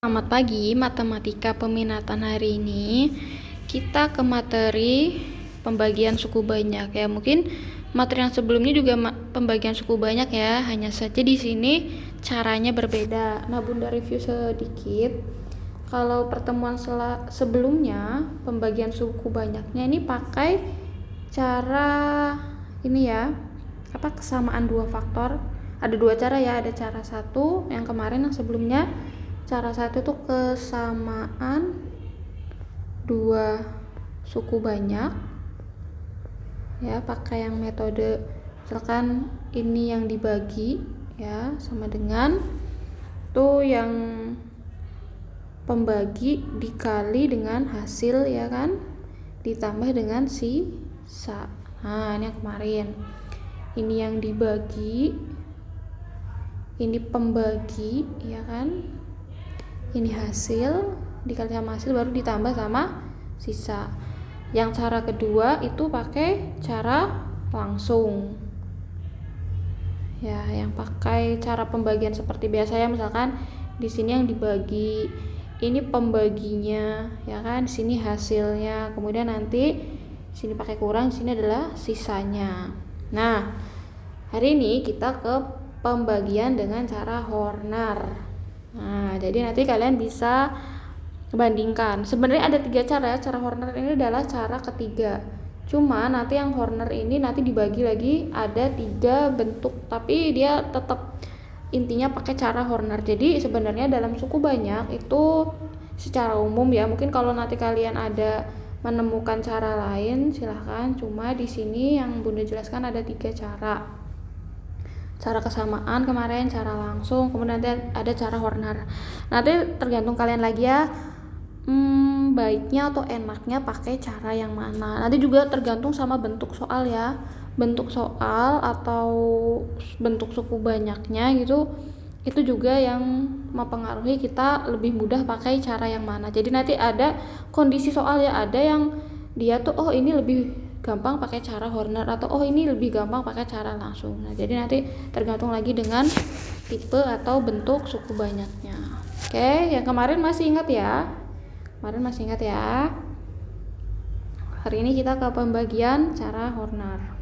Selamat pagi, matematika peminatan hari ini kita ke materi pembagian suku banyak ya. Mungkin materi yang sebelumnya juga pembagian suku banyak ya, hanya saja di sini caranya berbeda. Nah, Bunda review sedikit. Kalau pertemuan sebelumnya pembagian suku banyaknya ini pakai cara ini ya, kesamaan dua faktor. Ada dua cara ya, ada cara satu yang kemarin yang sebelumnya. Cara satu itu kesamaan dua suku banyak ya, pakai yang metode misalkan ini yang dibagi ya sama dengan tuh yang pembagi dikali dengan hasil ya kan, ditambah dengan sisa. Nah, ini yang kemarin. Ini yang dibagi, ini pembagi ya kan, ini hasil dikali sama hasil baru ditambah sama sisa. Yang cara kedua itu pakai cara langsung ya, yang pakai cara pembagian seperti biasa ya. Misalkan di sini yang dibagi, ini pembaginya ya kan, di sini hasilnya, kemudian nanti di sini pakai kurang, di sini adalah sisanya. Nah, hari ini kita ke pembagian dengan cara Horner. Nah, jadi nanti kalian bisa bandingkan. Sebenarnya ada 3 cara ya. Cara Horner ini adalah cara ketiga. Cuma nanti yang Horner ini nanti dibagi lagi ada 3 bentuk, tapi dia tetap intinya pakai cara Horner. Jadi sebenarnya dalam suku banyak itu secara umum ya. Mungkin kalau nanti kalian ada menemukan cara lain silahkan. Cuma di sini yang Bunda jelaskan ada 3 cara. Cara kesamaan kemarin, cara langsung, kemudian nanti ada cara Horner. Nanti tergantung kalian lagi ya, baiknya atau enaknya pakai cara yang mana. Nanti juga tergantung sama bentuk soal ya, bentuk soal atau bentuk suku banyaknya gitu, itu juga yang mempengaruhi kita lebih mudah pakai cara yang mana. Jadi nanti ada kondisi soal ya, ada yang dia tuh oh ini lebih gampang pakai cara Horner atau oh ini lebih gampang pakai cara langsung. Nah, jadi nanti tergantung lagi dengan tipe atau bentuk suku banyaknya. Oke, yang kemarin masih ingat ya? Kemarin masih ingat ya? Hari ini kita ke pembagian cara Horner.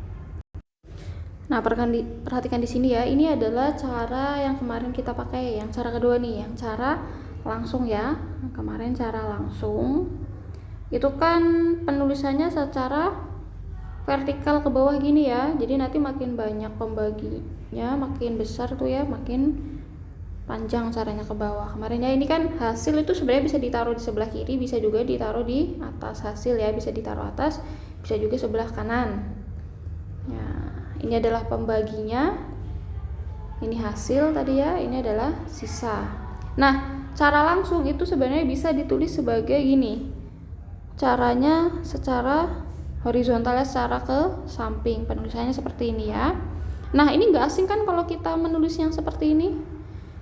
Nah, perhatikan di sini ya. Ini adalah cara yang kemarin kita pakai, yang cara kedua nih, yang cara langsung ya. Kemarin cara langsung itu kan penulisannya secara vertikal ke bawah gini ya, jadi nanti makin banyak pembaginya, makin besar tuh ya, makin panjang caranya ke bawah. Kemarin ya, ini kan hasil itu sebenarnya bisa ditaruh di sebelah kiri, bisa juga ditaruh di atas hasil ya, bisa ditaruh atas, bisa juga sebelah kanan ya. Ini adalah pembaginya, ini hasil tadi ya, ini adalah sisa. Nah, cara langsung itu sebenarnya bisa ditulis sebagai gini, caranya secara horizontalnya secara ke samping, penulisannya seperti ini ya. Nah, ini nggak asing kan kalau kita menulis yang seperti ini.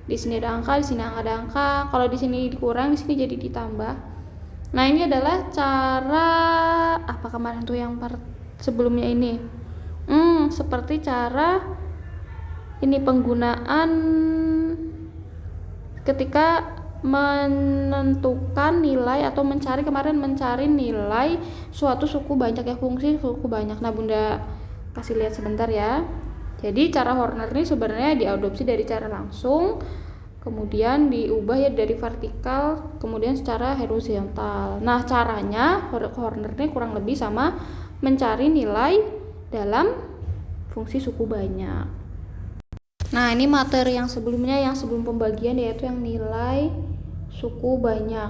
Di sini ada angka, di sini ada angka. Kalau di sini dikurang, di sini jadi ditambah. Nah, ini adalah cara apa kemarin tuh yang sebelumnya ini. Seperti cara ini penggunaan ketika menentukan nilai atau mencari nilai suatu suku banyak ya, fungsi suku banyak. Nah, Bunda kasih lihat sebentar ya. Jadi cara Horner ini sebenarnya diadopsi dari cara langsung, kemudian diubah ya dari vertikal kemudian secara horizontal. Nah, caranya Horner ini kurang lebih sama mencari nilai dalam fungsi suku banyak. Nah, ini materi yang sebelumnya, yang sebelum pembagian, yaitu yang nilai suku banyak.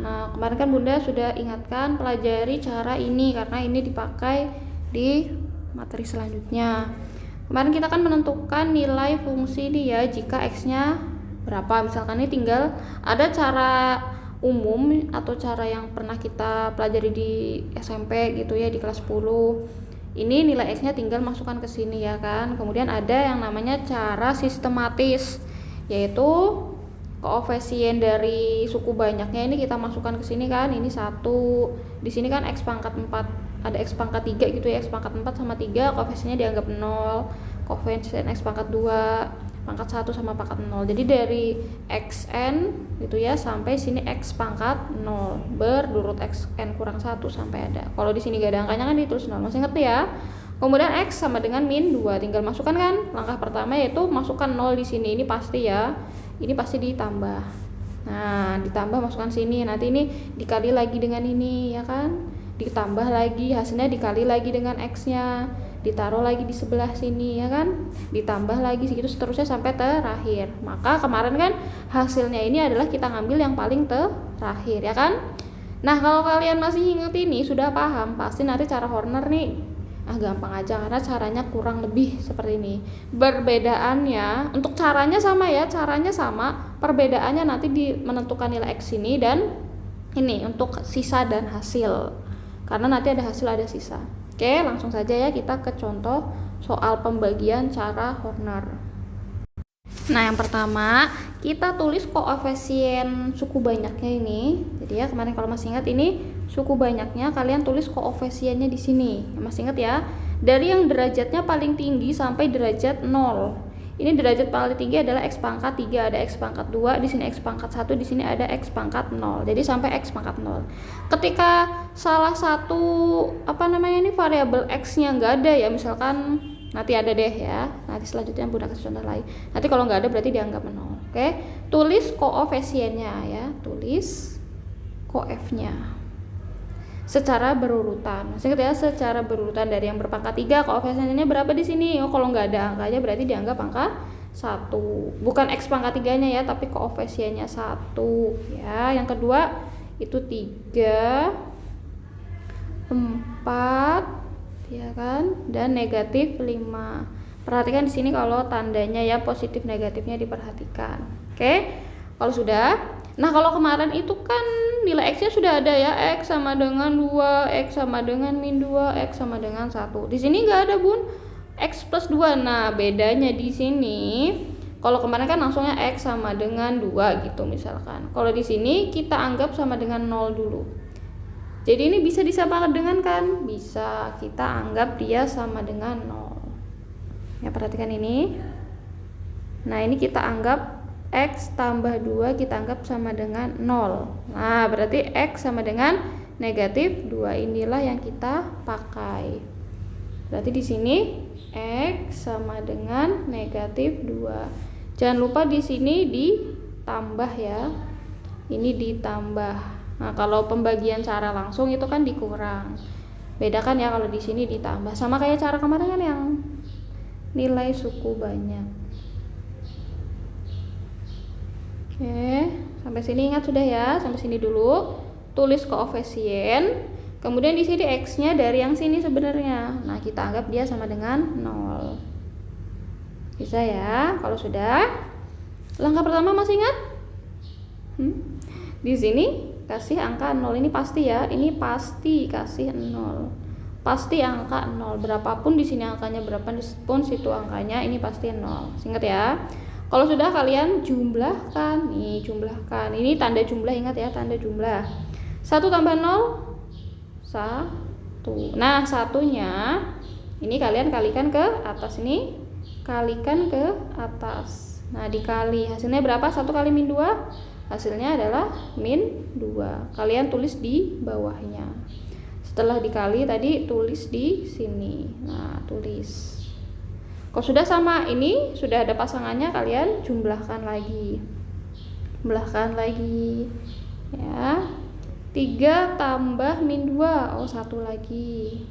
Nah, kemarin kan Bunda sudah ingatkan pelajari cara ini karena ini dipakai di materi selanjutnya. Kemarin kita kan menentukan nilai fungsi ini ya, jika X-nya berapa. Misalkan ini tinggal ada cara umum atau cara yang pernah kita pelajari di SMP gitu ya, di kelas 10. Ini nilai X-nya tinggal masukkan ke sini ya kan. Kemudian ada yang namanya cara sistematis, yaitu koefisien dari suku banyaknya ini kita masukkan ke sini kan. Ini 1. Di sini kan X pangkat 4, ada X pangkat 3 gitu ya. X pangkat 4 sama 3 koefisiennya dianggap 0. Koefisien X pangkat 2 pangkat 1 sama pangkat 0. Jadi dari xn gitu ya sampai sini x pangkat 0 berdurut xn kurang 1 sampai ada. Kalau di sini gak ada angkanya kan ditulis 0. Masih ngerti ya? Kemudian x sama dengan min 2. Tinggal masukkan kan? Langkah pertama yaitu masukkan 0 di sini. Ini pasti ya. Ini pasti ditambah. Nah, ditambah masukkan sini. Nanti ini dikali lagi dengan ini ya kan? Ditambah lagi, hasilnya dikali lagi dengan x-nya. Ditaruh lagi di sebelah sini ya kan, ditambah lagi segitu seterusnya sampai terakhir. Maka kemarin kan hasilnya ini adalah kita ngambil yang paling terakhir ya kan. Nah kalau kalian masih ingat ini, sudah paham, pasti nanti cara Horner nih gampang aja karena caranya kurang lebih seperti ini. Perbedaannya untuk caranya sama ya, caranya sama, perbedaannya nanti di menentukan nilai x ini dan ini untuk sisa dan hasil, karena nanti ada hasil ada sisa. Oke, langsung saja ya kita ke contoh soal pembagian cara Horner. Nah, yang pertama kita tulis koefisien suku banyaknya ini. Jadi ya kemarin kalau masih ingat ini suku banyaknya, kalian tulis koefisiennya di sini. Masih ingat ya? Dari yang derajatnya paling tinggi sampai derajat 0. Ini derajat paling tinggi adalah x pangkat 3, ada x pangkat 2, di sini x pangkat 1, di sini ada x pangkat 0. Jadi sampai x pangkat 0. Ketika salah satu ini variabel x-nya nggak ada ya, misalkan nanti ada deh ya. Nanti selanjutnya Bunda kasih contoh lain. Nanti kalau nggak ada berarti dianggap 0. Oke. Tulis koefisiennya ya, tulis koef-nya secara berurutan. Masih ingat ya, secara berurutan dari yang berpangkat 3, koefisiennya berapa di sini? Oh, kalau nggak ada angkanya berarti dianggap angka 1. Bukan x pangkat 3-nya ya, tapi koefisiennya 1 ya. Yang kedua itu 3, 4 ya kan, dan negatif 5. Perhatikan di sini kalau tandanya ya positif negatifnya diperhatikan. Oke. Kalau sudah, nah kalau kemarin itu kan nilai x-nya sudah ada ya, x sama dengan 2, x sama dengan min 2, x sama dengan 1. Di sini nggak ada Bun, x plus 2. Nah bedanya di sini, kalau kemarin kan langsungnya x sama dengan 2 gitu misalkan. Kalau di sini kita anggap sama dengan 0 dulu. Jadi ini bisa disamakan dengan kan? Bisa, kita anggap dia sama dengan 0. Ya perhatikan ini. Nah ini kita anggap x tambah 2 kita anggap sama dengan 0. Nah, berarti x sama dengan negatif 2. Inilah yang kita pakai. Berarti di sini x sama dengan negatif 2. Jangan lupa di sini ditambah ya. Ini ditambah. Nah, kalau pembagian cara langsung itu kan dikurang. Bedakan ya kalau di sini ditambah. Sama kayak cara kemarin kan yang nilai suku banyak. Oke, sampai sini ingat sudah ya, sampai sini dulu. Tulis koefisien. Kemudian di sini x-nya dari yang sini sebenarnya. Nah, kita anggap dia sama dengan 0. Bisa ya? Kalau sudah, langkah pertama masih ingat? Di sini kasih angka 0, ini pasti ya. Ini pasti kasih 0. Pasti angka 0. Berapapun di sini angkanya, berapapun situ angkanya, ini pasti 0. Ingat ya. Kalau sudah kalian jumlahkan, nih jumlahkan. Ini tanda jumlah, ingat ya, tanda jumlah. 1 tambah 0, 1. Nah, satunya ini kalian kalikan ke atas ini, kalikan ke atas. Nah, dikali hasilnya berapa? 1 kali min 2, hasilnya adalah min 2. Kalian tulis di bawahnya. Setelah dikali tadi tulis di sini. Nah, tulis. Kalau sudah sama ini, sudah ada pasangannya, kalian jumlahkan lagi. Jumlahkan lagi. Ya. 3 tambah min 2. Oh, 1 lagi.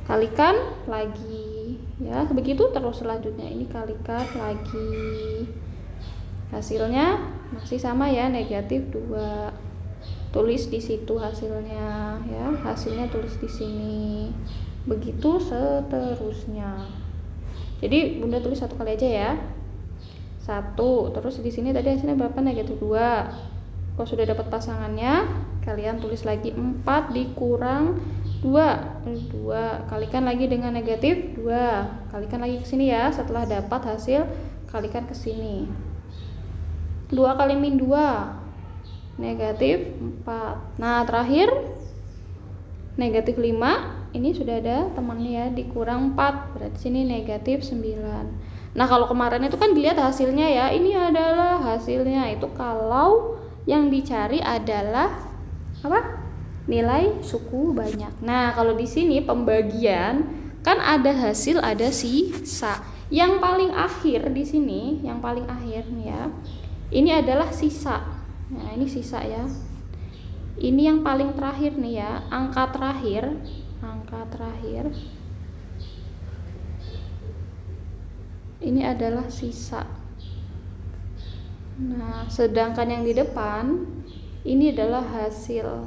Kalikan lagi. Ya, begitu terus selanjutnya. Ini kalikan lagi. Hasilnya masih sama ya, negatif 2. Tulis di situ hasilnya ya. Hasilnya tulis di sini. Begitu seterusnya. Jadi Bunda tulis 1 kali aja ya. 1. Terus di sini tadi hasilnya berapa? Negatif 2. Kalau sudah dapat pasangannya, kalian tulis lagi 4 dikurang 2. Kalikan lagi dengan negatif 2. Kalikan lagi ke sini ya. Setelah dapat hasil, kalikan ke sini. 2 kali min 2 negatif 4. Nah, terakhir negatif 5 ini sudah ada temannya ya, dikurang 4, berarti sini negatif 9. Nah kalau kemarin itu kan dilihat hasilnya ya, ini adalah hasilnya. Itu kalau yang dicari adalah apa? Nilai suku banyak. Nah kalau di sini pembagian kan ada hasil, ada sisa. Yang paling akhir di sini, yang paling akhir nih ya, ini adalah sisa. Nah ini sisa ya. Ini yang paling terakhir nih ya, angka terakhir. Ini adalah sisa. Nah, sedangkan yang di depan ini adalah hasil.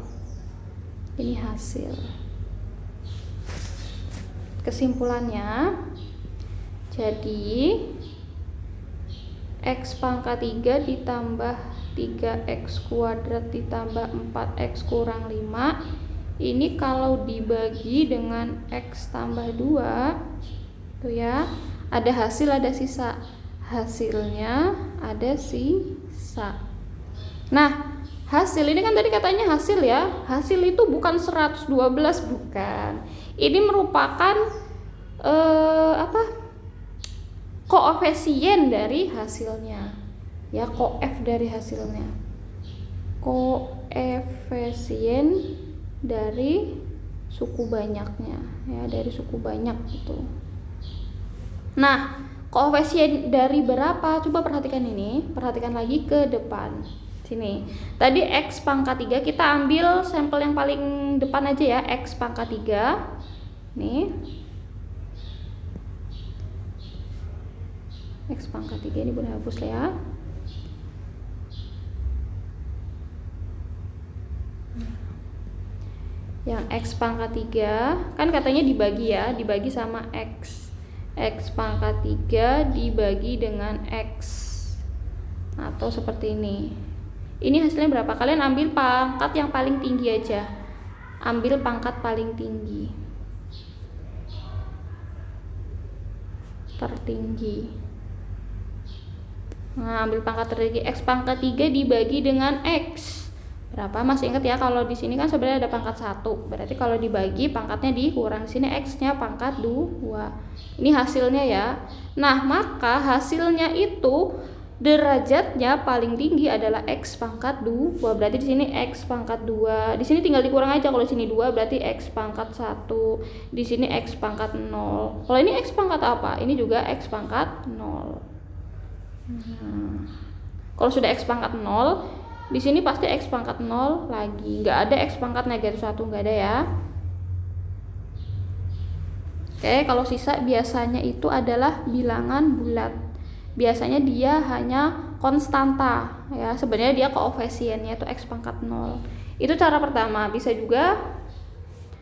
Ini hasil. Kesimpulannya, jadi X pangkat 3 ditambah 3x kuadrat ditambah 4x kurang 5, ini kalau dibagi dengan x tambah 2 tuh ya, ada hasil ada sisa. Hasilnya ada sisa. Nah hasil ini kan tadi katanya hasil ya, hasil itu bukan 112, bukan. Ini merupakan koefisien dari hasilnya ya, koef dari hasilnya, koefisien dari suku banyaknya ya, dari suku banyak itu. Nah koefisien dari berapa, coba perhatikan ini, perhatikan lagi ke depan sini. Tadi x pangkat 3, kita ambil sampel yang paling depan aja ya, x pangkat 3 nih, x pangkat 3 ini boleh hapus ya. Yang x pangkat 3 kan katanya dibagi ya, dibagi sama x. X pangkat 3 dibagi dengan x, atau seperti ini. Ini hasilnya berapa? Kalian ambil pangkat yang paling tinggi aja, ambil pangkat paling tinggi, tertinggi. Nah ambil pangkat tertinggi, x pangkat 3 dibagi dengan x berapa? Masih ingat ya, kalau di sini kan sebenarnya ada pangkat 1, berarti kalau dibagi pangkatnya dikurang, sini x-nya pangkat 2. Ini hasilnya ya. Nah maka hasilnya itu derajatnya paling tinggi adalah x pangkat 2, berarti di sini x pangkat 2. Di sini tinggal dikurang aja, kalau sini 2 berarti x pangkat 1, di sini x pangkat 0. Kalau ini x pangkat apa? Ini juga x pangkat 0. Kalau sudah x pangkat 0, di sini pasti x pangkat 0 lagi, nggak ada x pangkat negatif 1, nggak ada ya. Oke, kalau sisa biasanya itu adalah bilangan bulat, biasanya dia hanya konstanta ya, sebenarnya dia koefisiennya itu x pangkat 0. Itu cara pertama. Bisa juga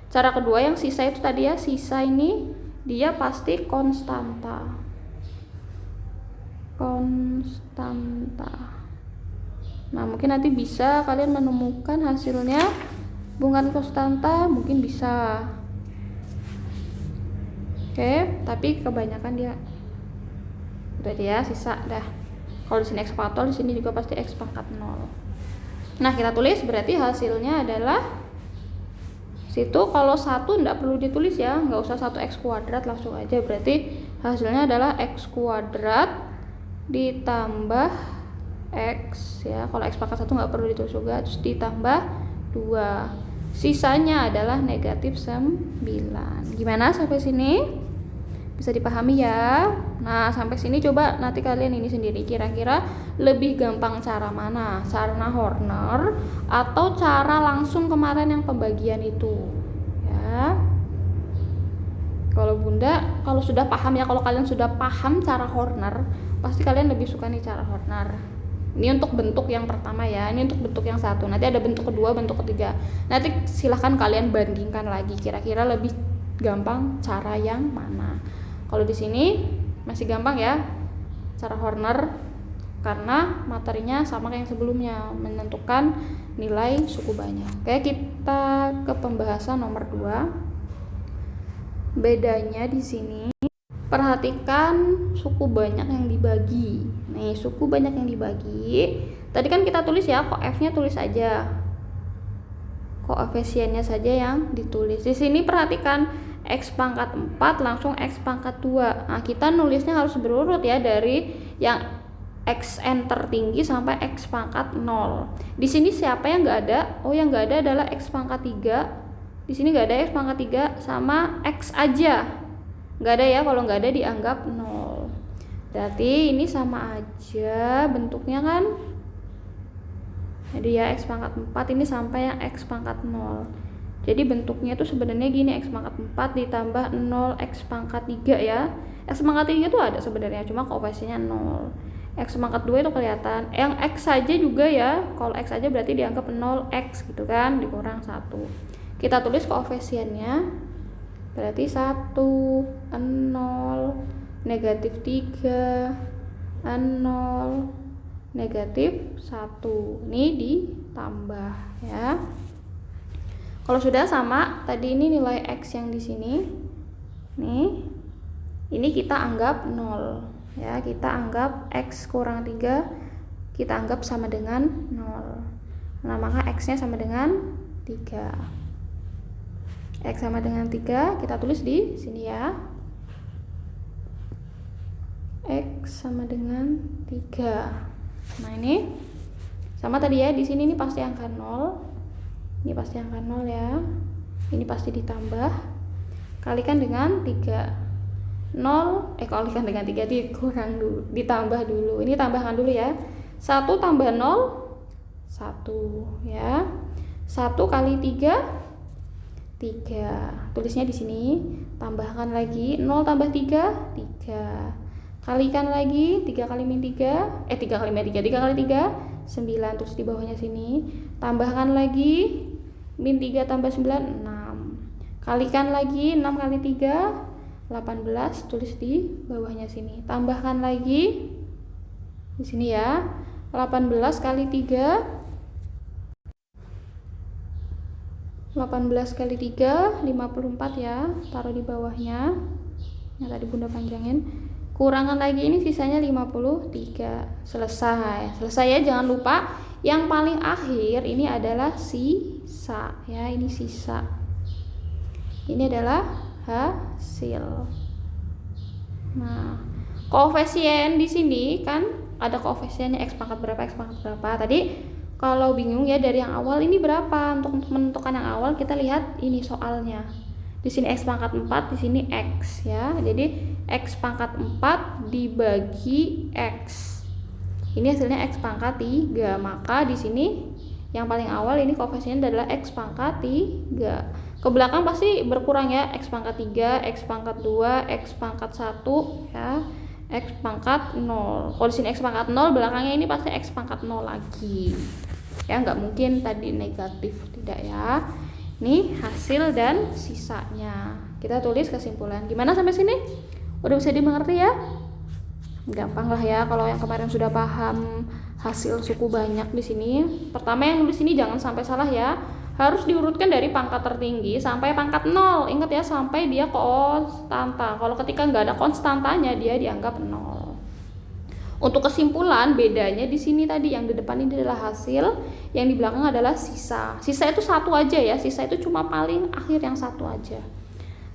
cara kedua yang sisa itu tadi ya, sisa ini dia pasti konstanta. Nah mungkin nanti bisa kalian menemukan hasilnya bukan konstanta, mungkin bisa. Oke, tapi kebanyakan dia berarti ya sisa dah. Kalau di sini x pangkat 0, di sini juga pasti x pangkat 0. Nah kita tulis, berarti hasilnya adalah situ. Kalau 1 enggak perlu ditulis ya, nggak usah 1x kuadrat, langsung aja. Berarti hasilnya adalah x kuadrat ditambah x ya, kalau x pangkat 1 nggak perlu ditulis juga, terus ditambah 2, sisanya adalah negatif 9. Gimana sampai sini? Bisa dipahami ya? Nah sampai sini coba nanti kalian ini sendiri, kira-kira lebih gampang cara mana, cara Horner atau cara langsung kemarin yang pembagian itu ya. Kalau bunda, kalau sudah paham ya, kalau kalian sudah paham cara Horner, pasti kalian lebih suka nih cara Horner. Ini untuk bentuk yang pertama ya, ini untuk bentuk yang satu. Nanti ada bentuk kedua, bentuk ketiga. Nanti silahkan kalian bandingkan lagi, kira-kira lebih gampang cara yang mana. Kalau di sini masih gampang ya cara Horner, karena materinya sama kayak yang sebelumnya, menentukan nilai suku banyak. Oke, kita ke pembahasan nomor 2. Bedanya di sini, perhatikan suku banyak yang dibagi. Nih, suku banyak yang dibagi. Tadi kan kita tulis ya, koefnya tulis aja. koefisiennya saja yang ditulis. Di sini perhatikan X pangkat 4 langsung X pangkat 2. Nah, kita nulisnya harus berurut ya, dari yang Xn tertinggi sampai X pangkat 0. Di sini siapa yang nggak ada? Oh, yang nggak ada adalah X pangkat 3. Di sini nggak ada X pangkat 3 sama X aja. Nggak ada ya, kalau nggak ada dianggap 0. Berarti ini sama aja bentuknya kan. Jadi ya X pangkat 4 ini sampai yang X pangkat 0. Jadi bentuknya itu sebenarnya gini, X pangkat 4 ditambah 0 X pangkat 3 ya. X pangkat 3 itu ada sebenarnya, cuma koefisiennya 0. X pangkat 2 itu kelihatan. Yang X saja juga ya, kalau X aja berarti dianggap 0X gitu kan, dikurang 1. Kita tulis koefisiennya, berarti 1, 0, negatif 3, 0, negatif 1. Ini ditambah ya. Kalau sudah sama, tadi ini nilai X yang di sini. Nih. Ini kita anggap 0 ya. Kita anggap X kurang 3 kita anggap sama dengan 0. Nah, maka X-nya sama dengan 3. X sama dengan 3 kita tulis di sini ya. X sama dengan 3. Nah, ini sama tadi ya, di sini ini pasti angka 0. Ini pasti angka 0 ya. Ini pasti ditambah. Kalikan dengan 3. 0, kalikan dengan 3 dikurang dulu, ditambah dulu. Ini tambahkan dulu ya. 1 tambah 0 1 ya. 1 kali 3 3. Tulisnya di sini. Tambahkan lagi 0 tambah 3 3. Kalikan lagi 3 kali min 3 3 kali min 3 3 kali 3 9. Terus di bawahnya sini tambahkan lagi min 3 tambah 9 6. Kalikan lagi 6 kali 3 18. Tulis di bawahnya sini. Tambahkan lagi di sini ya. 18 kali 3 18 kali 3 54 ya. Taruh di bawahnya. Yang tadi Bunda panjangin. Kurangan lagi ini sisanya 53. Selesai. Selesai ya, jangan lupa yang paling akhir ini adalah sisa ya, ini sisa. Ini adalah hasil. Nah, koefisien di sini kan ada koefisiennya X pangkat berapa, X pangkat berapa. Tadi kalau bingung ya dari yang awal ini berapa, untuk menentukan yang awal kita lihat ini soalnya. Di sini X pangkat 4, di sini X ya. Jadi X pangkat 4 dibagi X. Ini hasilnya X pangkat 3. Maka di sini yang paling awal ini koefisien adalah X pangkat 3. Ke belakang pasti berkurang ya. X pangkat 3, X pangkat 2, X pangkat 1 ya. X pangkat 0. Kalau di sini X pangkat 0, belakangnya ini pasti X pangkat 0 lagi. Ya, nggak mungkin tadi negatif, tidak ya. Ini hasil dan sisanya. Kita tulis kesimpulan. Gimana sampai sini? Udah bisa dimengerti ya? Gampang lah ya kalau yang kemarin sudah paham hasil suku banyak di sini. Pertama yang nulis ini jangan sampai salah ya. Harus diurutkan dari pangkat tertinggi sampai pangkat 0. Ingat ya, sampai dia konstanta. Kalau ketika nggak ada konstantanya dia dianggap 0. Untuk kesimpulan bedanya di sini tadi, yang di depan ini adalah hasil, yang di belakang adalah sisa. Sisa itu satu aja ya, sisa itu cuma paling akhir yang satu aja.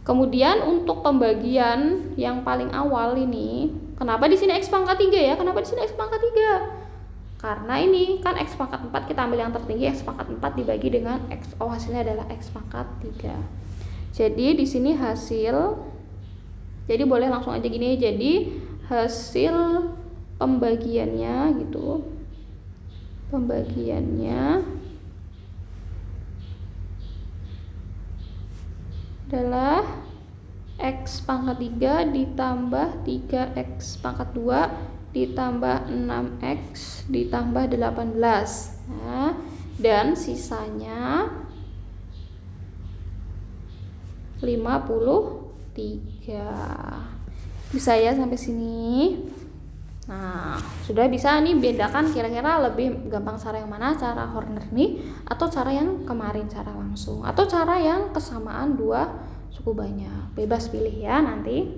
Kemudian untuk pembagian yang paling awal ini, kenapa di sini X pangkat 3 ya? Kenapa di sini X pangkat 3? Karena ini kan X pangkat 4 kita ambil yang tertinggi, X pangkat 4 dibagi dengan X. Oh, hasilnya adalah X pangkat 3. Jadi di sini hasil, jadi boleh langsung aja gini, jadi hasil pembagiannya gitu, pembagiannya adalah X pangkat 3 ditambah 3X pangkat 2 ditambah 6X ditambah 18. Nah, dan sisanya 53. Bisa ya sampai sini? Nah, sudah bisa nih bedakan kira-kira lebih gampang cara yang mana, cara Horner nih atau cara yang kemarin, cara langsung, atau cara yang kesamaan dua suku banyak. Bebas pilih ya nanti.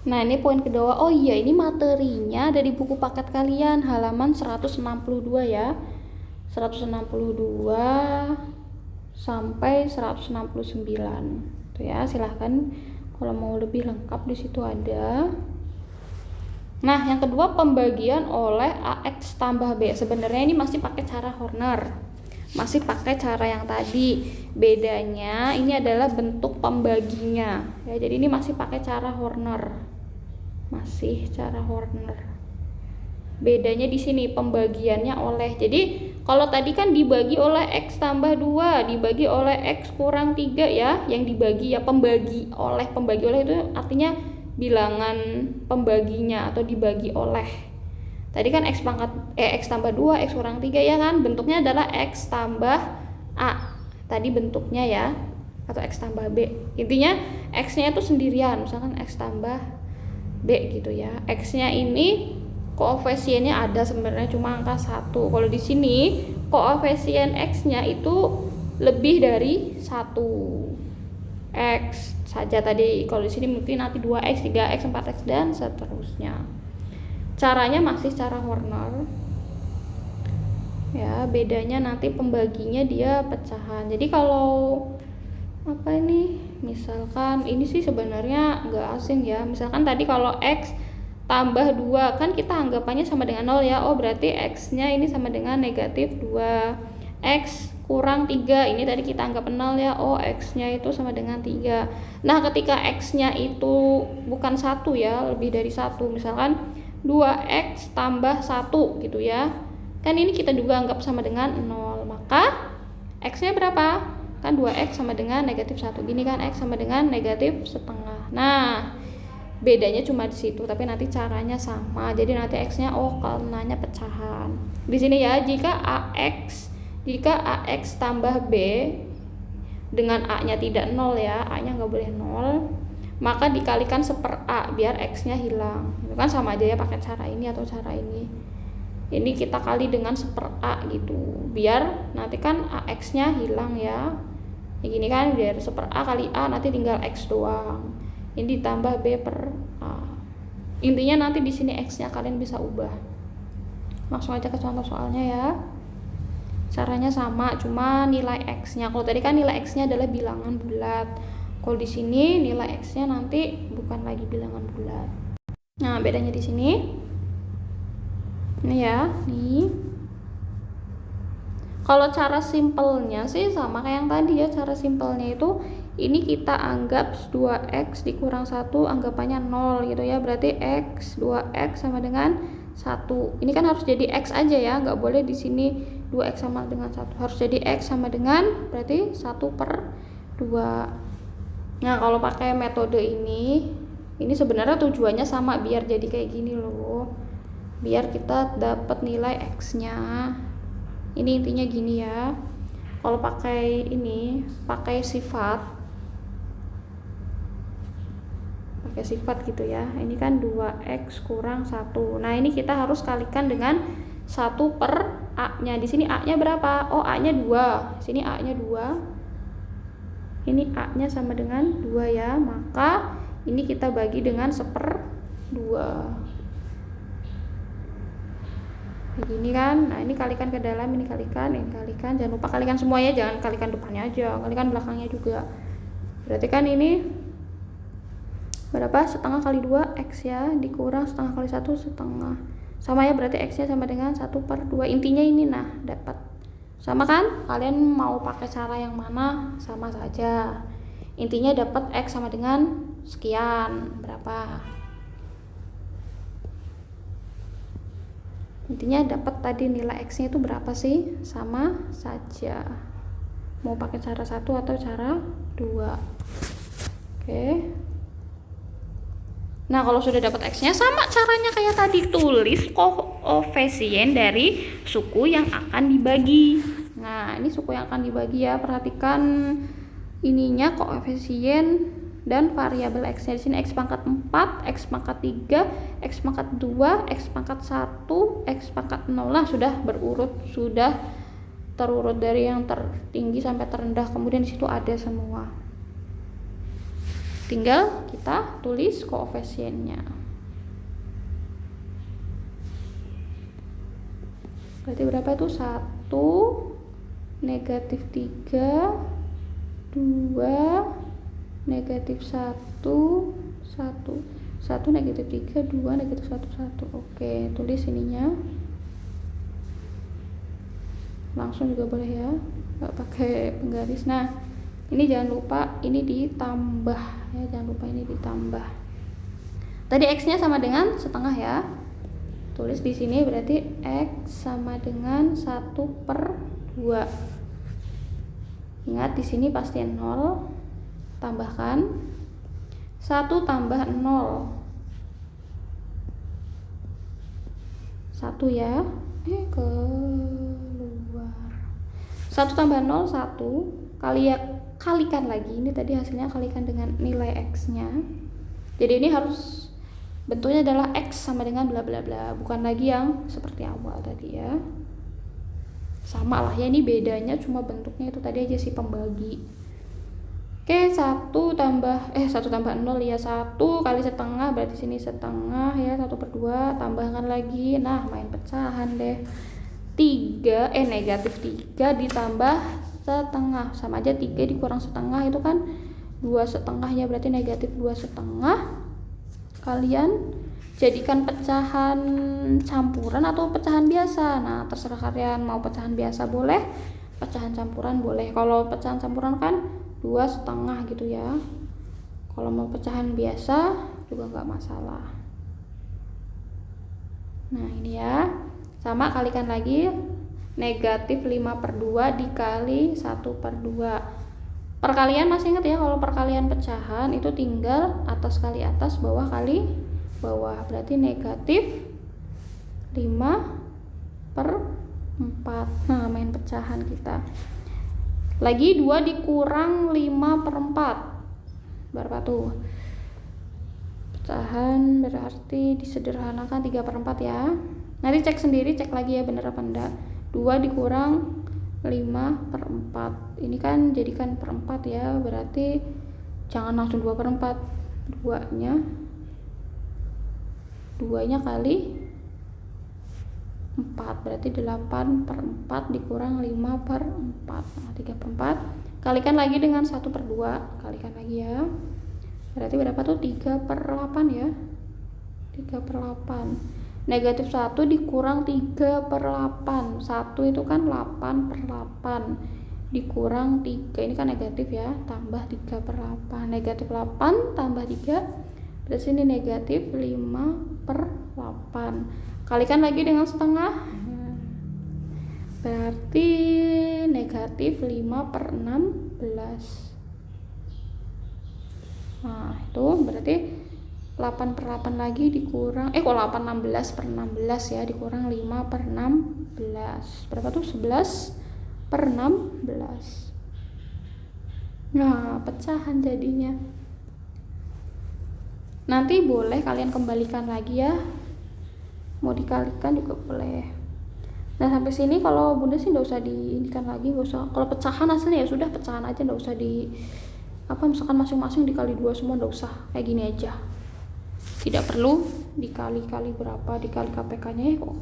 Nah, ini poin kedua. Oh iya, ini materinya dari buku paket kalian halaman 162 ya. 162 sampai 169. Tuh ya, silahkan kalau mau lebih lengkap di situ ada. Nah, yang kedua pembagian oleh AX tambah B. Sebenarnya ini masih pakai cara Horner. Masih pakai cara yang tadi. Bedanya ini adalah bentuk pembaginya. Ya, jadi ini masih pakai cara Horner. Masih cara Horner. Bedanya di sini pembagiannya oleh. Jadi, kalau tadi kan dibagi oleh X tambah 2, dibagi oleh X kurang 3 ya. Yang dibagi ya pembagi oleh itu artinya bilangan pembaginya atau dibagi oleh. Tadi kan X tambah 2, X kurang 3 ya kan, bentuknya adalah X tambah A tadi bentuknya ya, atau X tambah B. Intinya X nya itu sendirian, misalkan X tambah B gitu ya. X nya ini koefisiennya ada sebenarnya cuma angka 1. Kalau di sini koefisien X nya itu lebih dari 1 X saja tadi. Kalau di sini mungkin nanti 2X, 3X, 4X dan seterusnya. Caranya masih cara Horner. Ya, bedanya nanti pembaginya dia pecahan. Jadi kalau apa ini? Misalkan ini sih sebenarnya nggak asing ya. Misalkan tadi kalau X tambah 2 kan kita anggapannya sama dengan 0 ya. Oh, berarti X-nya ini sama dengan negatif 2. X kurang 3, ini tadi kita anggap 0 ya. Oh, X-nya itu sama dengan 3. Nah, ketika X-nya itu bukan 1 ya, lebih dari 1, misalkan 2X tambah 1 gitu ya. Kan ini kita juga anggap sama dengan 0. Maka X-nya berapa? Kan 2X sama dengan negatif 1. Gini kan X sama dengan negatif setengah. Nah, bedanya cuma di situ, tapi nanti caranya sama. Jadi nanti X-nya karenanya pecahan. Di sini ya, jika AX tambah B dengan A-nya tidak 0 ya, A-nya nggak boleh 0, maka dikalikan 1/A biar X-nya hilang. Itu kan sama aja ya pakai cara ini atau cara ini. Ini kita kali dengan 1/A gitu, biar nanti kan AX-nya hilang ya. Kayak gini kan, biar 1/A kali A nanti tinggal X doang. Ini ditambah B per A. Intinya nanti di sini X-nya kalian bisa ubah. Langsung aja ke contoh soalnya ya. Caranya sama, cuma nilai X-nya. Kalau tadi kan nilai X-nya adalah bilangan bulat. Kalau di sini nilai X-nya nanti bukan lagi bilangan bulat. Nah, bedanya di sini. Ini ya, nih. Kalau cara simpelnya sih sama kayak yang tadi ya. Cara simpelnya itu ini kita anggap 2X dikurang 1 anggapannya 0 gitu ya. Berarti X 2X sama dengan 1. Ini kan harus jadi X aja ya, nggak boleh di sini 2X sama dengan 1. Harus jadi X sama dengan berarti 1/2. Nah, kalau pakai metode ini sebenarnya tujuannya sama, biar jadi kayak gini loh. Biar kita dapat nilai X-nya. Ini intinya gini ya. Kalau pakai sifat gitu ya. Ini kan 2X kurang 1. Nah, ini kita harus kalikan dengan 1/A-nya. Di sini A-nya berapa? Oh, A-nya 2. Di sini A-nya 2. Ini A-nya sama dengan 2 ya. Maka ini kita bagi dengan 1/2. Begini kan. Nah, ini kalikan ke dalam, ini kalikan. Jangan lupa kalikan semua ya, jangan kalikan depannya aja, kalikan belakangnya juga. Berarti kan ini berapa? Setengah kali 2 X ya, dikurang setengah kali 1 setengah. Sama ya, berarti X nya sama dengan 1/2. Intinya ini, nah dapat. Sama kan? Kalian mau pakai cara yang mana sama saja. Intinya dapat X sama dengan sekian, berapa. Intinya dapat tadi nilai X nya itu berapa sih, sama saja. Mau pakai cara 1 atau cara 2. Oke. Nah, kalau sudah dapat X-nya sama caranya kayak tadi, tulis koefisien dari suku yang akan dibagi. Nah, ini suku yang akan dibagi ya. Perhatikan ininya koefisien dan variabel X-nya. Di sini X pangkat 4, X pangkat 3, X pangkat 2, X pangkat 1, X pangkat 0. Nah, sudah terurut dari yang tertinggi sampai terendah. Kemudian di situ ada semua. Tinggal kita tulis koefisiennya. Berarti berapa itu? 1, negatif 3, 2, negatif 1, 1. 1, negatif 3, 2, negatif 1, 1. Oke, tulis ininya. Langsung juga boleh ya, nggak pakai penggaris. Nah, ini jangan lupa ini ditambah ya, jangan lupa ini ditambah. Tadi x-nya sama dengan setengah ya. Tulis di sini berarti x sama dengan 1/2. Ingat di sini pasti 0. Tambahkan 1 tambah 0. 1 ya. Keluar. 1 tambah 0 1. Kalikan lagi. Ini tadi hasilnya kalikan dengan nilai x-nya. Jadi ini harus bentuknya adalah x sama dengan bla bla bla, bukan lagi yang seperti awal tadi ya. Sama lah ya, ini bedanya cuma bentuknya itu tadi aja sih, pembagi. Oke, 1 tambah 0 ya, 1 kali setengah berarti sini setengah ya, 1/2. Tambahkan lagi, nah main pecahan deh. 3 negatif 3 ditambah setengah sama aja, 3 dikurang setengah itu kan 2/2 ya, berarti negatif 2/2. Kalian jadikan pecahan campuran atau pecahan biasa. Nah, terserah kalian mau pecahan biasa boleh, pecahan campuran boleh. Kalau pecahan campuran kan 2/2 gitu ya. Kalau mau pecahan biasa juga nggak masalah. Nah, ini ya. Sama, kalikan lagi. Negatif 5/2 dikali 1/2. Perkalian masih ingat ya, kalau perkalian pecahan itu tinggal atas kali atas, bawah kali bawah. Berarti negatif 5/4. Nah, main pecahan kita. Lagi 2 dikurang 5/4. Berapa tuh? Pecahan berarti disederhanakan 3/4 ya. Nanti cek sendiri, cek lagi ya bener apa enggak. 2 dikurang 5/4. Ini kan jadikan per 4 ya, berarti jangan langsung 2/4. 2-nya kali 4 berarti 8/4 dikurang 5/4. Nah, 3/4. Kalikan lagi dengan 1/2. Kalikan lagi ya. Berarti berapa tuh? 3/8 ya. 3/8. Negatif 1 dikurang 3/8. 1 itu kan 8/8 dikurang 3, ini kan negatif ya, tambah 3/8. Negatif 8 tambah 3 berarti ini negatif 5/8. Kalikan lagi dengan setengah, berarti negatif 5/16. Nah, itu berarti 8/8 lagi dikurang kok 8/16 ya, dikurang 5/16. Berapa tuh? 11/16. Nah, pecahan jadinya. Nanti boleh kalian kembalikan lagi ya, mau dikalikan juga boleh. Nah, sampai sini kalau bunda sih nggak usah diinikan lagi, nggak usah. Kalau pecahan hasilnya ya sudah pecahan aja, nggak usah misalkan masing-masing dikali 2 semua, nggak usah, kayak gini aja. Tidak perlu dikali-kali berapa, dikali KPK-nya ya kok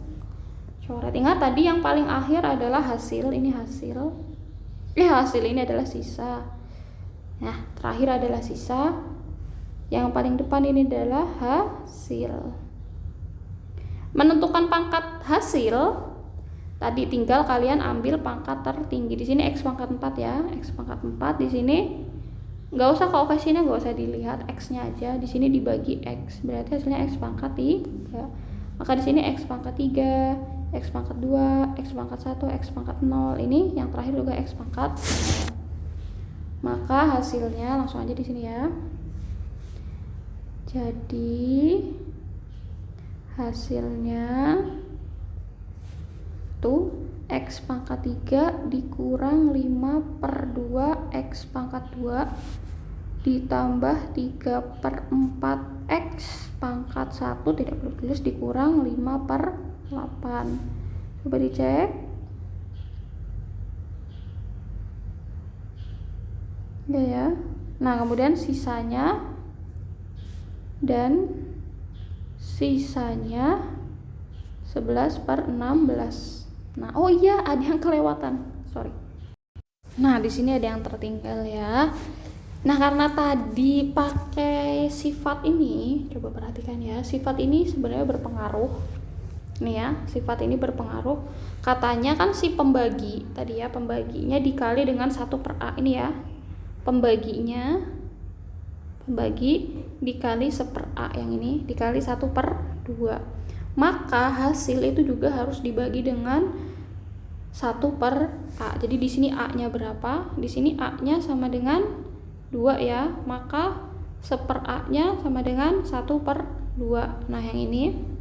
coret. Ingat tadi yang paling akhir adalah hasil, ini hasil. Hasil ini adalah sisa. Nah, terakhir adalah sisa. Yang paling depan ini adalah hasil. Menentukan pangkat hasil, tadi tinggal kalian ambil pangkat tertinggi. Di sini X pangkat 4 ya, X pangkat 4 di sini. Nggak usah koefisiennya, nggak usah dilihat, x-nya aja. Di sini dibagi x, berarti hasilnya x pangkat 3. Maka di sini x pangkat 3, x pangkat 2, x pangkat 1, x pangkat 0. Ini yang terakhir juga x pangkat 0. Maka hasilnya langsung aja di sini ya. Jadi hasilnya tuh x pangkat 3 dikurang 5/2 x pangkat 2 ditambah 3/4 x pangkat 1 tidak perlu tulis dikurang 5/8. Coba dicek ya. Nah, kemudian sisanya dan sisanya 11/16. Nah, oh iya, ada yang kelewatan, sorry. Nah, di sini ada yang tertinggal ya. Nah, karena tadi pakai sifat ini, coba perhatikan ya, sifat ini sebenarnya berpengaruh. Nih ya, sifat ini berpengaruh. Katanya kan si pembagi, tadi ya, pembaginya dikali dengan 1/A ini ya. Pembagi dikali 1/A yang ini, dikali 1/2. Maka hasil itu juga harus dibagi dengan 1/A. Jadi di sini A-nya berapa? Di sini A-nya sama dengan 2 ya, maka 1/A-nya sama dengan 1/2. Nah, yang ini.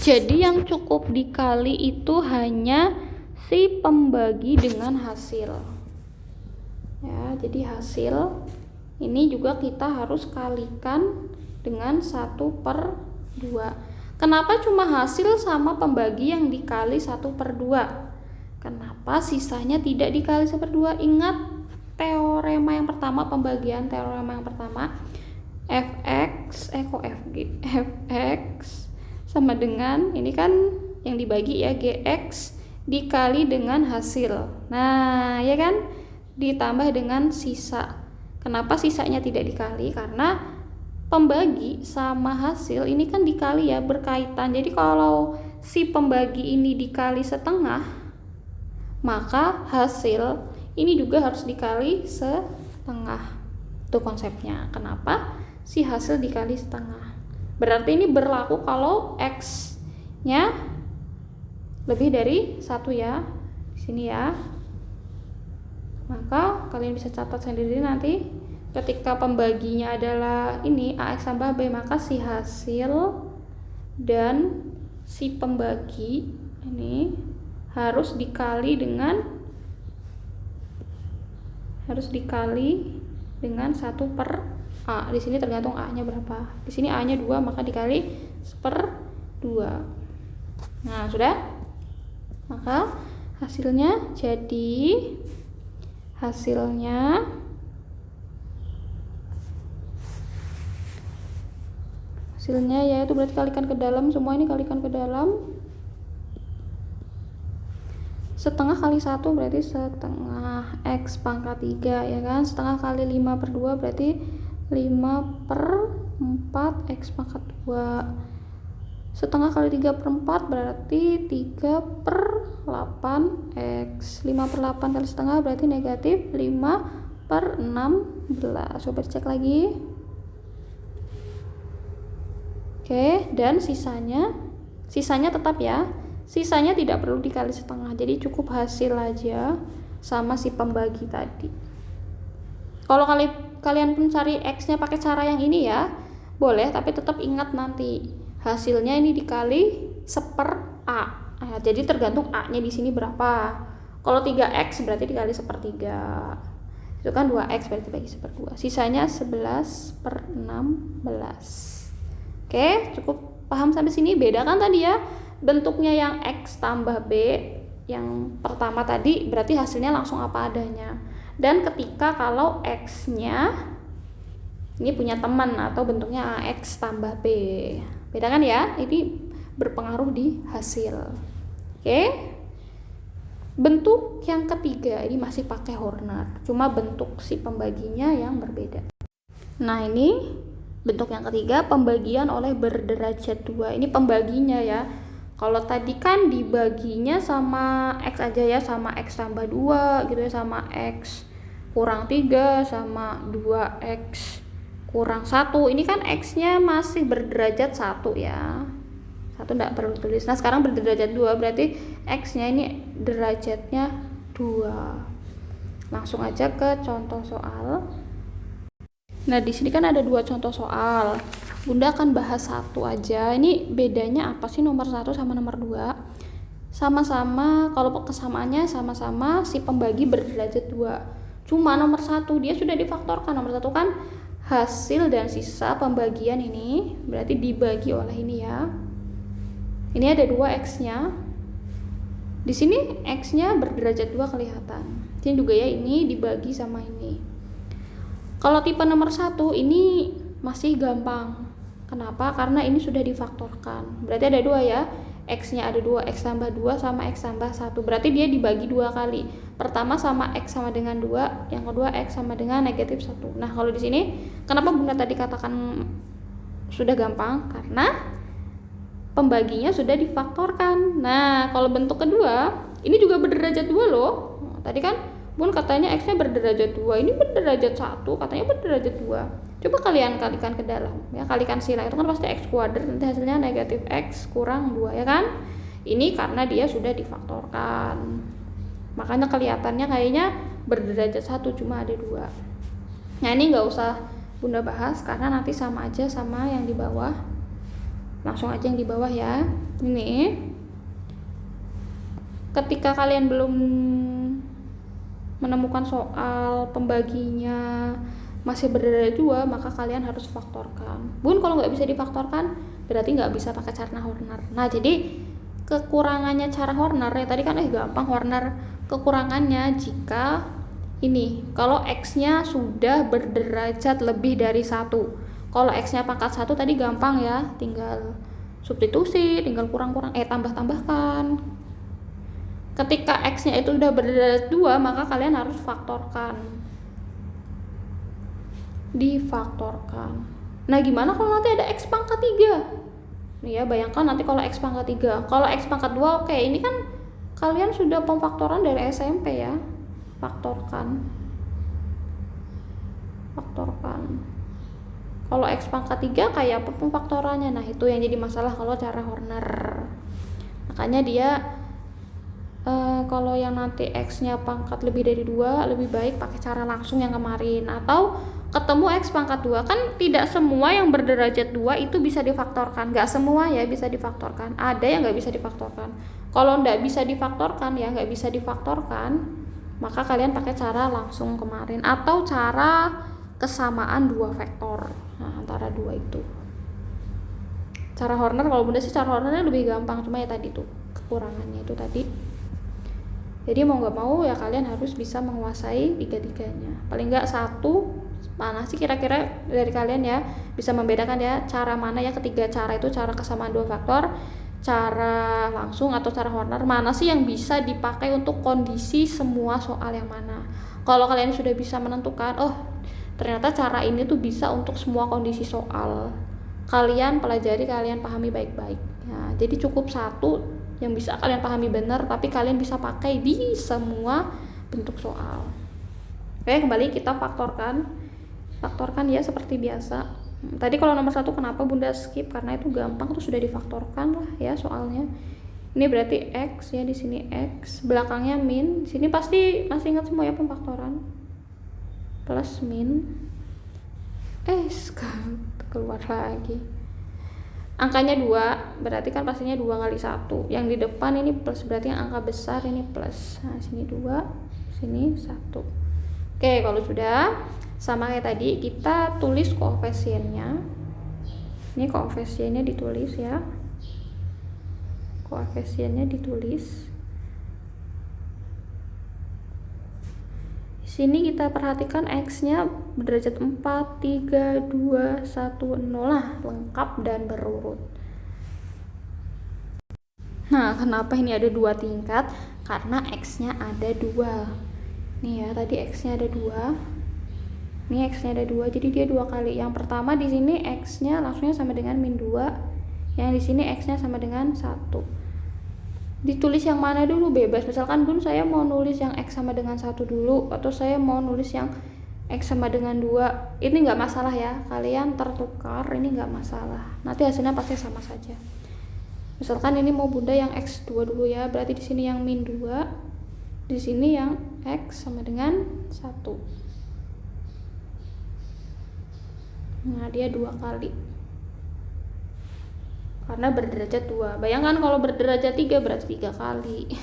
Jadi yang cukup dikali itu hanya si pembagi dengan hasil. Ya, jadi hasil ini juga kita harus kalikan dengan 1/2. Kenapa cuma hasil sama pembagi yang dikali 1/2? Kenapa sisanya tidak dikali 1/2? Ingat teorema yang pertama, pembagian teorema yang pertama, fx sama dengan ini kan yang dibagi ya, gx dikali dengan hasil. Nah, ya kan, ditambah dengan sisa. Kenapa sisanya tidak dikali? Karena pembagi sama hasil ini kan dikali ya, berkaitan. Jadi kalau si pembagi ini dikali setengah, maka hasil ini juga harus dikali setengah. Itu konsepnya. Kenapa si hasil dikali setengah? Berarti ini berlaku kalau X nya lebih dari 1 ya, di sini ya. Maka kalian bisa catat sendiri nanti ketika pembaginya adalah ini AX tambah B, maka si hasil dan si pembagi ini harus dikali dengan 1/A. Di sini tergantung A-nya berapa. Di sini A-nya 2, maka dikali 1/2. Nah, sudah? Maka hasilnya yaitu berarti kalikan ke dalam, semua ini kalikan ke dalam. Setengah kali 1 berarti setengah X pangkat 3 ya kan. Setengah kali 5/2 berarti 5/4 X pangkat 2. Setengah kali 3/4 berarti 3/8 X. 5/8 kali setengah berarti negatif 5/16. Coba dicek lagi. Oke, dan sisanya tetap ya. Sisanya tidak perlu dikali setengah, jadi cukup hasil aja sama si pembagi tadi. Kalau kalian pun cari X-nya pakai cara yang ini ya, boleh, tapi tetap ingat nanti hasilnya ini dikali 1/A. Nah, jadi tergantung A-nya di sini berapa. Kalau 3X berarti dikali 1/3. Itu kan 2X berarti bagi 1/2. Sisanya 11/16. Oke, cukup paham sampai sini? Beda kan tadi ya? Bentuknya yang X tambah B yang pertama tadi berarti hasilnya langsung apa adanya. Dan ketika kalau X-nya ini punya teman atau bentuknya AX tambah B, beda kan ya? Ini berpengaruh di hasil. Oke. Bentuk yang ketiga ini masih pakai Horner, cuma bentuk si pembaginya yang berbeda. Nah, ini bentuk yang ketiga, pembagian oleh berderajat 2. Ini pembaginya ya. Kalau tadi kan dibaginya sama X aja ya, sama X tambah 2 gitu ya, sama X kurang 3, sama 2X kurang 1. Ini kan X-nya masih berderajat 1 ya. 1 enggak perlu tulis. Nah, sekarang berderajat 2 berarti X-nya ini derajatnya 2. Langsung aja ke contoh soal. Nah, di sini kan ada 2 contoh soal. Bunda akan bahas satu aja. Ini bedanya apa sih nomor 1 sama nomor 2? Sama-sama, kalau kesamaannya sama-sama si pembagi berderajat 2. Cuma nomor 1 dia sudah difaktorkan. Nomor 1 kan hasil dan sisa pembagian ini berarti dibagi oleh ini ya. Ini ada 2 X-nya. Di sini X-nya berderajat 2 kelihatan. Ini juga ya, ini dibagi sama ini. Kalau tipe nomor 1 ini masih gampang. Kenapa? Karena ini sudah difaktorkan. Berarti ada 2 ya. X-nya ada 2, X tambah 2 sama X tambah 1. Berarti dia dibagi 2 kali. Pertama sama X sama dengan 2, yang kedua X sama dengan negatif 1. Nah, kalau di sini kenapa Bunda tadi katakan sudah gampang? Karena pembaginya sudah difaktorkan. Nah, kalau bentuk kedua, ini juga berderajat 2 loh. Nah, tadi kan Bun katanya X-nya berderajat 2, ini berderajat 1, katanya berderajat 2. Coba kalian kalikan ke dalam, ya kalikan silang, itu kan pasti X kuadrat, nanti hasilnya negatif X kurang 2, ya kan? Ini karena dia sudah difaktorkan, makanya kelihatannya kayaknya berderajat 1, cuma ada 2. Nah, ini nggak usah Bunda bahas karena nanti sama aja sama yang di bawah. Langsung aja yang di bawah ya. Ini ketika kalian belum menemukan soal pembaginya masih berderajat 2, maka kalian harus faktorkan. Bun, kalau nggak bisa difaktorkan berarti nggak bisa pakai cara Horner. Nah, jadi kekurangannya cara Horner ya tadi kan gampang Horner. Kekurangannya jika ini kalau X-nya sudah berderajat lebih dari 1. Kalau X-nya pangkat 1 tadi gampang ya, tinggal substitusi, tinggal kurang-kurang tambah-tambahkan. Ketika X-nya itu udah berderajat 2, maka kalian harus faktorkan. Difaktorkan. Nah, gimana kalau nanti ada X pangkat 3? Nih ya, bayangkan nanti kalau X pangkat 3. Kalau X pangkat 2, oke, ini kan kalian sudah pemfaktoran dari SMP ya. Faktorkan. Kalau X pangkat 3 kayak apa pemfaktorannya? Nah, itu yang jadi masalah kalau cara Horner. Makanya dia kalau yang nanti X-nya pangkat lebih dari 2, lebih baik pakai cara langsung yang kemarin. Atau ketemu X pangkat 2, kan tidak semua yang berderajat 2 itu bisa difaktorkan. Nggak semua ya bisa difaktorkan, ada yang nggak bisa difaktorkan. Kalau nggak bisa difaktorkan ya nggak bisa difaktorkan, maka kalian pakai cara langsung kemarin atau cara kesamaan 2 vektor. Nah, antara 2 itu cara Horner. Kalau Bunda sih cara Hornernya lebih gampang, cuma ya tadi tuh kekurangannya itu tadi. Jadi mau nggak mau ya kalian harus bisa menguasai tiga-tiganya. Paling nggak satu mana sih kira-kira dari kalian ya bisa membedakan ya cara mana ya ketiga cara itu, cara kesamaan 2 faktor, cara langsung atau cara Horner, mana sih yang bisa dipakai untuk kondisi semua soal yang mana. Kalau kalian sudah bisa menentukan, oh ternyata cara ini tuh bisa untuk semua kondisi soal, kalian pelajari, kalian pahami baik-baik. Nah, jadi cukup satu yang bisa kalian pahami benar, tapi kalian bisa pakai di semua bentuk soal. Oke, kembali kita faktorkan ya seperti biasa. Tadi kalau nomor 1 kenapa Bunda skip? Karena itu gampang tuh, sudah difaktorkan lah ya soalnya. Ini berarti X ya, di sini X, belakangnya min. Sini pasti masih ingat semua ya pemfaktoran. Plus min. Keluar lagi. Angkanya 2, berarti kan pastinya 2 kali 1. Yang di depan ini plus, berarti yang angka besar ini plus. Nah, sini 2, sini 1. Oke, kalau sudah sama kayak tadi, kita tulis koefisiennya. Ini koefisiennya ditulis ya. Koefisiennya ditulis. Sini kita perhatikan X-nya berderajat 4, 3, 2, 1, 0 lah, lengkap dan berurut. Nah, kenapa ini ada 2 tingkat? Karena X-nya ada 2. Nih ya, tadi X-nya ada 2. Ini X-nya ada 2, jadi dia 2 kali. Yang pertama di sini X-nya langsungnya sama dengan min 2. Yang di sini X-nya sama dengan 1. Ditulis yang mana dulu bebas. Misalkan Bun saya mau nulis yang X sama dengan 1 dulu, atau saya mau nulis yang X sama dengan 2. Ini nggak masalah ya, kalian tertukar, ini nggak masalah. Nanti hasilnya pasti sama saja. Misalkan ini mau Bunda yang X2 dulu ya, berarti di sini yang min 2, di sini yang X sama dengan 1. Nah, dia 2 kali. Karena berderajat 2. Bayangkan kalau berderajat 3 berarti 3 kali.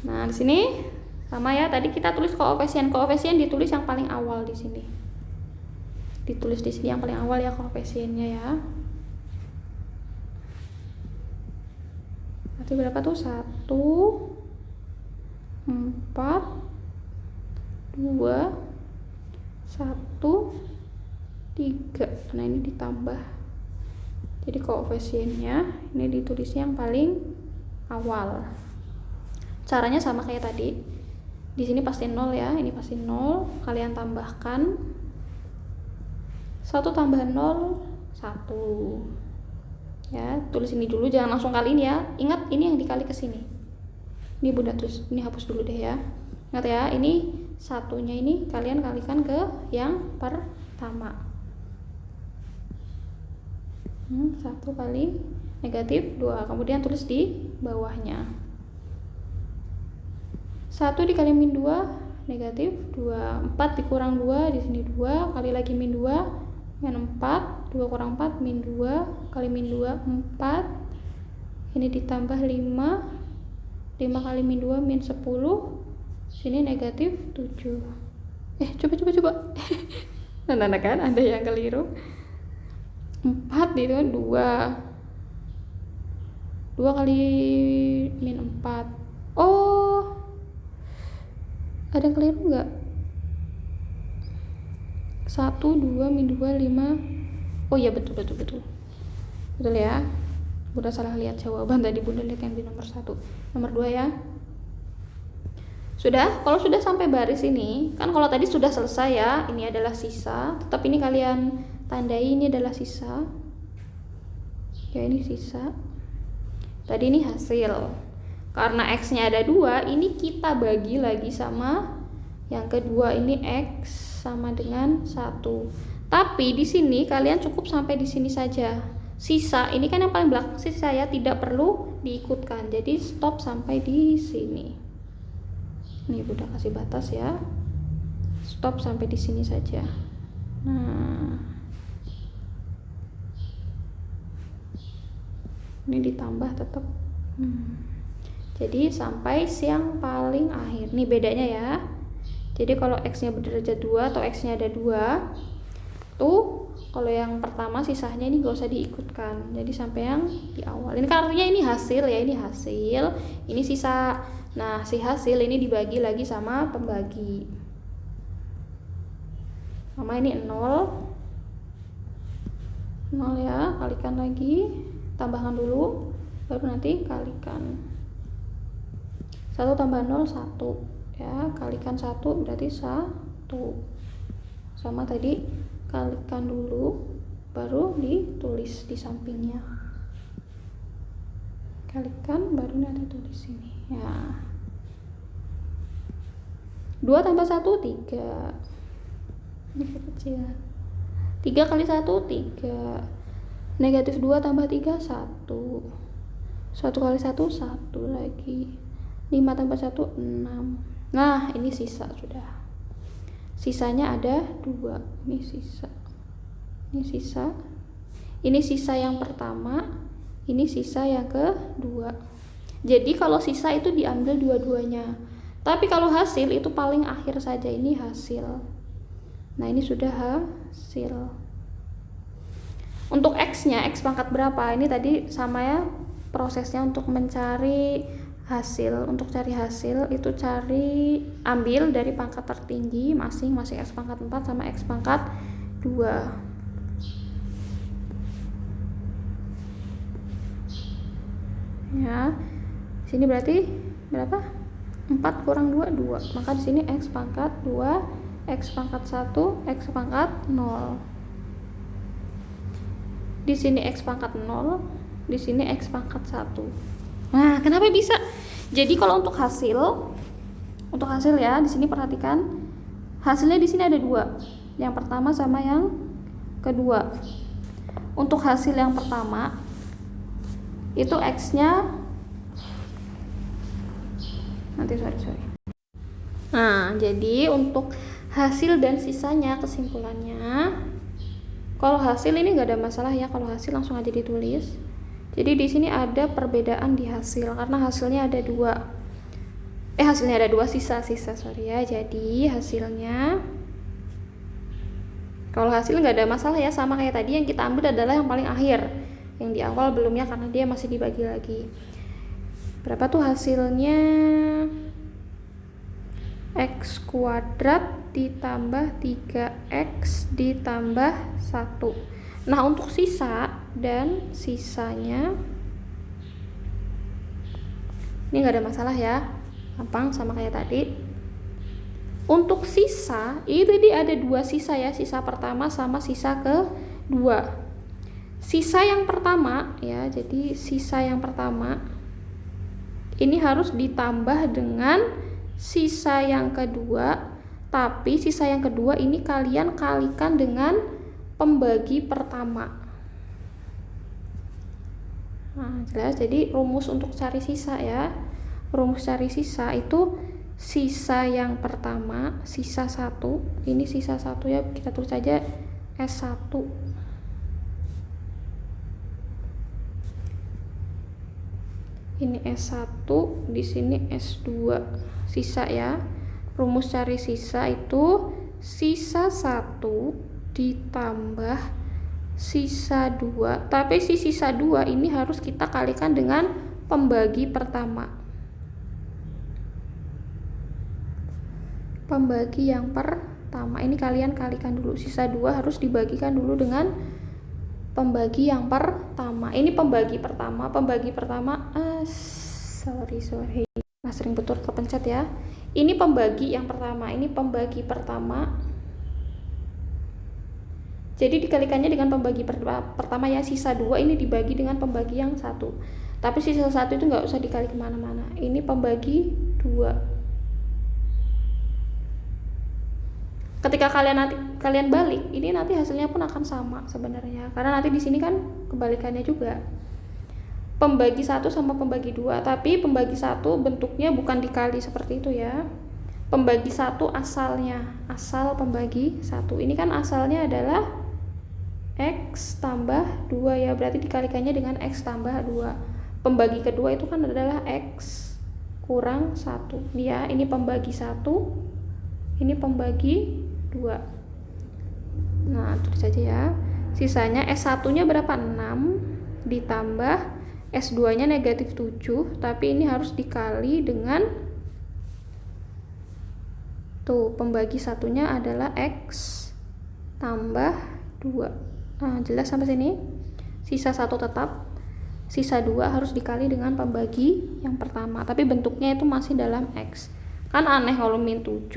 Nah, di sini sama ya, tadi kita tulis koefisien. Koefisien ditulis yang paling awal di sini. Ditulis di sini yang paling awal ya koefisiennya ya. Berarti berapa tuh? 1 4 2 1 3. Nah, ini ditambah Jadi koefisiennya ini ditulisnya yang paling awal. Caranya sama kayak tadi. Di sini pasti 0 ya, ini pasti 0. Kalian tambahkan 1 tambah 0 1. Ya, tulis ini dulu, jangan langsung kaliin ya. Ingat ini yang dikali ke sini. Ini Bunda tulis, ini hapus dulu deh ya. Ingat ya, ini satunya ini kalian kalikan ke yang pertama. 1 kali negatif 2, kemudian tulis di bawahnya 1 dikali min 2 negatif 2, 4 dikurang 2 di sini 2 kali lagi min 2 min 4, 2 kurang 4 min 2 kali min 2 4, ini ditambah 5 kali min 2 min 10, sini negatif 7. Coba nah kan ada yang keliru. 4 itu 2 kali min 4. Oh, ada yang keliru nggak? 1 2 min 2 5. Oh iya, betul ya. Bunda salah lihat jawaban tadi, Bunda lihat yang di nomor 1. Nomor 2 ya. Sudah? Kalau sudah sampai baris ini, kan kalau tadi sudah selesai ya, ini adalah sisa, tetap ini kalian tandai ini adalah sisa. Ya, ini sisa. Tadi ini hasil. Karena X-nya ada 2, ini kita bagi lagi sama yang kedua, ini X sama dengan 1. Tapi di sini kalian cukup sampai di sini saja. Sisa ini kan yang paling belakang, sisa ya, tidak perlu diikutkan. Jadi stop sampai di sini. Ini Bunda kasih batas ya. Stop sampai di sini saja. Nah, ini ditambah tetap jadi sampai yang paling akhir. Nih bedanya ya. Jadi kalau X nya berderajat 2 atau X nya ada 2 tuh, kalau yang pertama sisanya ini gak usah diikutkan, jadi sampai yang di awal. Ini kan artinya ini hasil ya, ini hasil, ini sisa. Nah, si hasil ini dibagi lagi sama pembagi. Sama ini 0 ya, kalikan lagi, tambahkan dulu, baru nanti kalikan. 1 tambah 0 1 ya, kalikan 1 berarti 1. Sama tadi, kalikan dulu, baru ditulis di sampingnya. Kalikan, baru nanti tulis ini ya. 2 tambah 1 3. Ini kecil. 3 kali 1 3. Negatif 2 tambah 3 1. 1 kali 1 1 lagi. 5 tambah 1 6. Nah, ini sisa sudah. Sisanya ada 2. Ini sisa. Ini sisa. Ini sisa yang pertama. Ini sisa yang kedua. Jadi kalau sisa itu diambil dua-duanya. Tapi kalau hasil itu paling akhir saja. Ini hasil. Nah, ini sudah hasil. Untuk X-nya, X pangkat berapa? Ini tadi sama ya, prosesnya untuk mencari hasil. Untuk cari hasil itu ambil dari pangkat tertinggi masing-masing X pangkat 4 sama X pangkat 2. Ya. Sini berarti berapa? 4 kurang 2 2. Maka di sini X pangkat 2, X pangkat 1, X pangkat 0. Di sini X pangkat 0, di sini X pangkat 1. Nah, kenapa bisa? Jadi kalau untuk hasil ya, di sini perhatikan hasilnya di sini ada 2. Yang pertama sama yang kedua. Untuk hasil yang pertama itu X-nya sorry. Nah, jadi untuk hasil dan sisanya, kesimpulannya, kalau hasil ini nggak ada masalah ya, kalau hasil langsung aja ditulis. Jadi di sini ada perbedaan di hasil karena hasilnya ada 2. Hasilnya ada 2, sisa sorry ya. Jadi hasilnya, kalau hasil nggak ada masalah ya, sama kayak tadi, yang kita ambil adalah yang paling akhir. Yang di awal belum ya, karena dia masih dibagi lagi. Berapa tuh hasilnya? X kuadrat ditambah 3X ditambah 1. Nah, untuk sisa dan sisanya ini nggak ada masalah ya, gampang sama kayak tadi. Untuk sisa itu tadi ada dua sisa ya, sisa pertama sama sisa kedua. Sisa yang pertama ya, jadi sisa yang pertama ini harus ditambah dengan sisa yang kedua, tapi sisa yang kedua ini kalian kalikan dengan pembagi pertama. Nah, jelas. Jadi rumus untuk cari sisa ya, rumus cari sisa itu sisa yang pertama, sisa 1, ini sisa 1 ya, kita tulis saja S1. Ini S1, di sini S2. Sisa ya. Rumus cari sisa itu sisa 1 ditambah sisa 2, tapi si sisa 2 ini harus kita kalikan dengan pembagi pertama. Pembagi yang pertama ini kalian kalikan dulu, sisa 2 harus dibagikan dulu dengan pembagi yang pertama. Ini pembagi pertama, sorry. Nah, sering betul terpencet ya. Ini pembagi yang pertama, ini pembagi pertama. Jadi dikalikannya dengan pembagi pertama ya, sisa 2 ini dibagi dengan pembagi yang 1. Tapi sisa 1 itu nggak usah dikali kemana-mana. Ini pembagi 2. Ketika kalian balik, ini nanti hasilnya pun akan sama sebenarnya. Karena nanti di sini kan kebalikannya juga. Pembagi 1 sama pembagi 2, tapi pembagi 1 bentuknya bukan dikali seperti itu ya. Pembagi 1 asalnya, asal pembagi 1. Ini kan asalnya adalah X tambah 2 ya, berarti dikalikannya dengan X tambah 2. Pembagi kedua itu kan adalah X kurang 1 ya. Ini pembagi 1, ini pembagi 2. Nah, tulis saja ya. Sisanya S1 nya berapa? 6 ditambah S2 nya negatif 7, tapi ini harus dikali dengan tuh, pembagi satunya adalah X tambah 2. Nah, jelas sampai sini. Sisa 1 tetap, sisa 2 harus dikali dengan pembagi yang pertama, tapi bentuknya itu masih dalam X. Kan aneh kalau min 7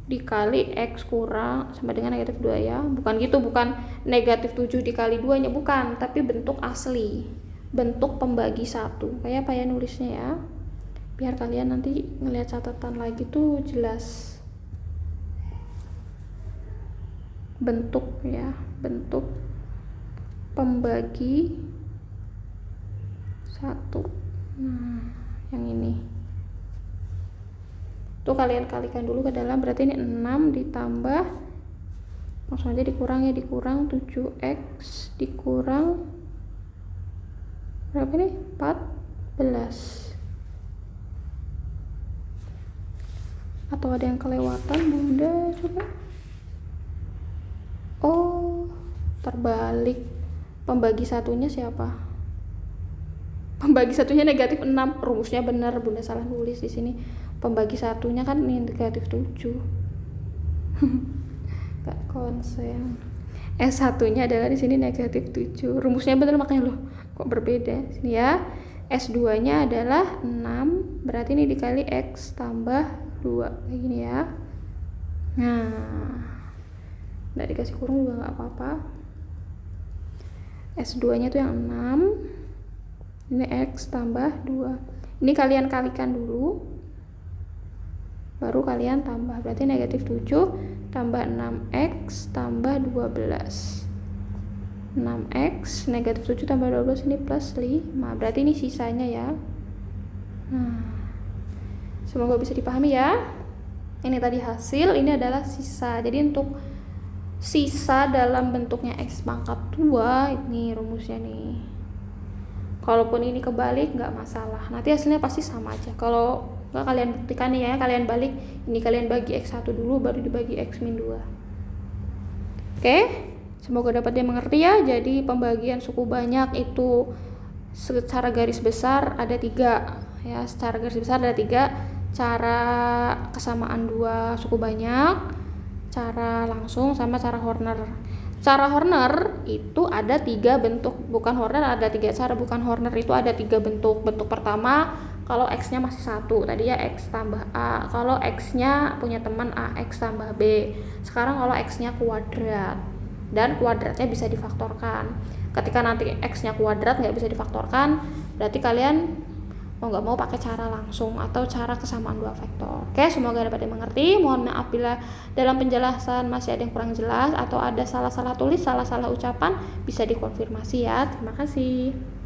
dikali X kurang sama dengan negatif 2 ya. Bukan gitu, bukan negatif 7 dikali 2 nya, bukan, tapi bentuk asli, bentuk pembagi 1. Kayak apa ya nulisnya ya, biar kalian nanti ngelihat catatan lagi tuh jelas. Bentuk ya, bentuk pembagi 1. Nah, yang ini tuh kalian kalikan dulu ke dalam, berarti ini 6 ditambah, langsung aja dikurang ya, dikurang 7X dikurang berapa nih, 14. Atau ada yang kelewatan bunda, coba. Oh, terbalik. Pembagi satunya siapa? Pembagi satunya negatif 6. Rumusnya benar, bunda salah nulis di sini. Pembagi satunya kan negatif 7. Gak konsen. S1 nya adalah di sini negatif 7. Rumusnya benar, makanya loh kok berbeda sini ya. S2 nya adalah 6, berarti ini dikali X tambah 2 kayak gini ya. Nah, nggak dikasih kurung juga nggak apa-apa. S2 nya tuh yang 6, ini X tambah 2. Ini kalian kalikan dulu, baru kalian tambah, berarti negatif 7 tambah 6X tambah 12. 6X negatif 7 tambah 12, ini plus 5, berarti ini sisanya ya. Nah, semoga bisa dipahami ya. Ini tadi hasil, ini adalah sisa. Jadi untuk sisa dalam bentuknya X pangkat 2, ini rumusnya nih. Kalaupun ini kebalik nggak masalah, nanti hasilnya pasti sama aja. Kalau nggak kalian buktikan nih ya, kalian balik, ini kalian bagi X1 dulu baru dibagi X min 2. Oke, semoga dapat dimengerti ya. Jadi pembagian suku banyak itu secara garis besar ada 3 ya, secara garis besar ada 3 cara kesamaan dua suku banyak, cara langsung sama cara Horner. Cara Horner itu ada 3 bentuk, bukan Horner ada 3 cara, bukan Horner itu ada 3 bentuk. Bentuk pertama kalau X-nya masih 1, tadi ya X tambah A. Kalau X-nya punya teman AX tambah B. Sekarang kalau X-nya kuadrat, dan kuadratnya bisa difaktorkan. Ketika nanti X-nya kuadrat nggak bisa difaktorkan, berarti kalian mau nggak mau pakai cara langsung atau cara kesamaan 2 vektor. Oke, semoga dapat dimengerti. Mohon maaf bila dalam penjelasan masih ada yang kurang jelas atau ada salah-salah tulis, salah-salah ucapan, bisa dikonfirmasi ya. Terima kasih.